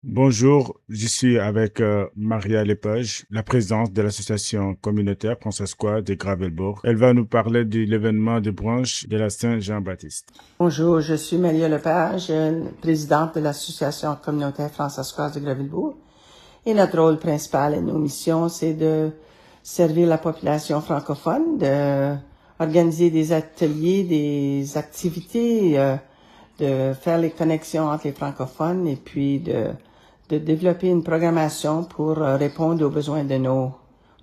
Bonjour, je suis avec Maria Lepage, la présidente de l'association communautaire François de Gravelbourg. Elle va nous parler de l'événement de branche de la Saint-Jean-Baptiste. Bonjour, je suis Maria Lepage, présidente de l'association communautaire François de Gravelbourg. Et notre rôle principal et nos missions, c'est de servir la population francophone, de organiser des ateliers, des activités, de faire les connexions entre les francophones et puis de développer une programmation pour répondre aux besoins de nos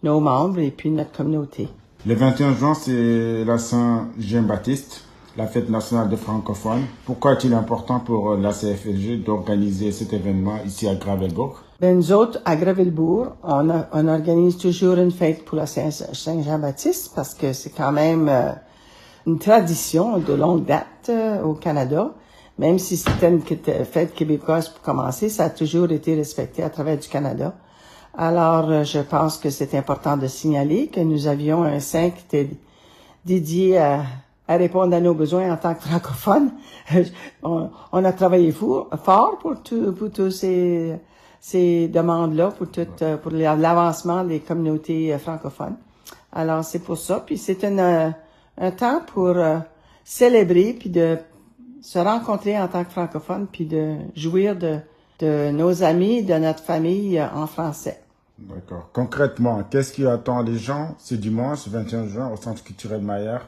membres et puis notre communauté. Le 21 juin, c'est la Saint-Jean-Baptiste, la fête nationale des francophones. Pourquoi est-il important pour la CFLG d'organiser cet événement ici à Gravelbourg? Nous autres, à Gravelbourg, on organise toujours une fête pour la Saint-Jean-Baptiste parce que c'est quand même une tradition de longue date au Canada. Même si c'était une fête québécoise pour commencer, ça a toujours été respecté à travers du Canada. Alors, je pense que c'est important de signaler que nous avions un saint qui était dédié à répondre à nos besoins en tant que francophones. On a travaillé fort pour tous ces demandes-là, pour l'avancement des communautés francophones. Alors, c'est pour ça. Puis c'est un temps pour célébrer puis de se rencontrer en tant que francophone puis de jouir de nos amis, de notre famille en français. D'accord. Concrètement, qu'est-ce qui attend les gens ce dimanche 21 juin au Centre culturel Maillard?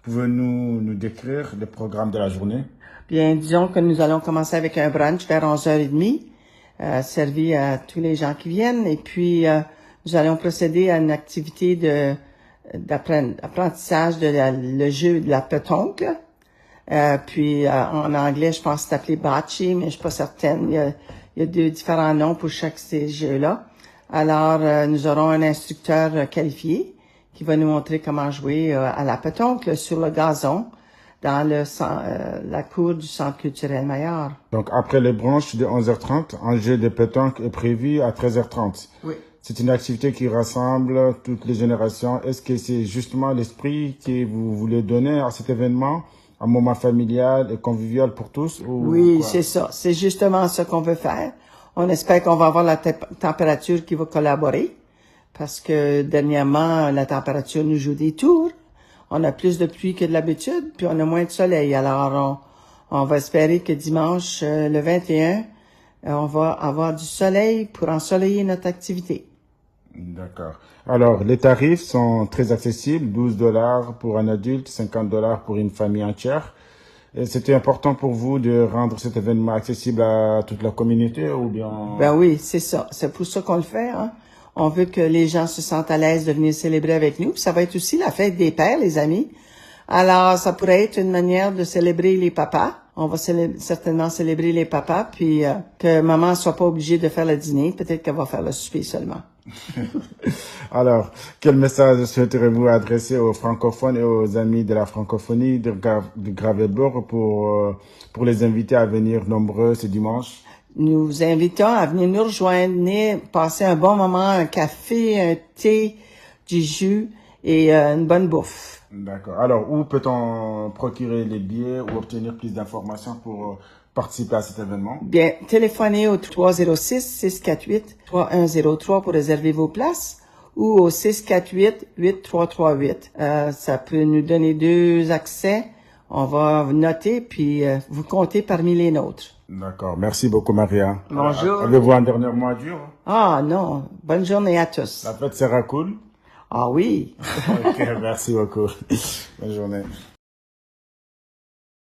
Pouvez-vous nous décrire le programme de la journée? Bien, disons que nous allons commencer avec un brunch vers 11h30, servi à tous les gens qui viennent. Et puis, nous allons procéder à une activité d'apprentissage le jeu de la pétanque. Puis en anglais, je pense que c'est appelé bocce, mais je suis pas certaine. Il y a deux différents noms pour chaque de ces jeux-là. Alors, nous aurons un instructeur qualifié qui va nous montrer comment jouer à la pétanque sur le gazon dans la cour du Centre culturel Maillard. Donc, après les branches de 11h30, un jeu de pétanque est prévu à 13h30. Oui. C'est une activité qui rassemble toutes les générations. Est-ce que c'est justement l'esprit que vous voulez donner à cet événement? Un moment familial et convivial pour tous? Oui, c'est ça. C'est justement ce qu'on veut faire. On espère qu'on va avoir la température qui va collaborer parce que dernièrement, la température nous joue des tours. On a plus de pluie que de l'habitude, puis on a moins de soleil. Alors, on va espérer que dimanche, le 21, on va avoir du soleil pour ensoleiller notre activité. D'accord. Alors, les tarifs sont très accessibles, 12 dollars pour un adulte, 50 dollars pour une famille entière. C'était important pour vous de rendre cet événement accessible à toute la communauté ou bien? Ben oui, c'est ça. C'est pour ça qu'on le fait, hein. On veut que les gens se sentent à l'aise de venir célébrer avec nous. Puis ça va être aussi la fête des pères, les amis. Alors, ça pourrait être une manière de célébrer les papas. On va certainement célébrer les papas, puis que maman soit pas obligée de faire le dîner. Peut-être qu'elle va faire le souper seulement. Alors, quel message souhaiterez-vous adresser aux francophones et aux amis de la francophonie de Gravelbourg pour les inviter à venir nombreux ce dimanche? Nous vous invitons à venir nous rejoindre, venir passer un bon moment, un café, un thé, du jus et une bonne bouffe. D'accord. Alors, où peut-on procurer les billets ou obtenir plus d'informations pour participer à cet événement? Bien, téléphonez au 306-648-3103 pour réserver vos places ou au 648-8338. Ça peut nous donner 2 accès. On va noter puis vous compter parmi les nôtres. D'accord. Merci beaucoup, Maria. Bonjour. Avez-vous un dernier mot à dire? Ah non. Bonne journée à tous. La fête sera cool? Ah oui. Ok, merci beaucoup. Bonne journée.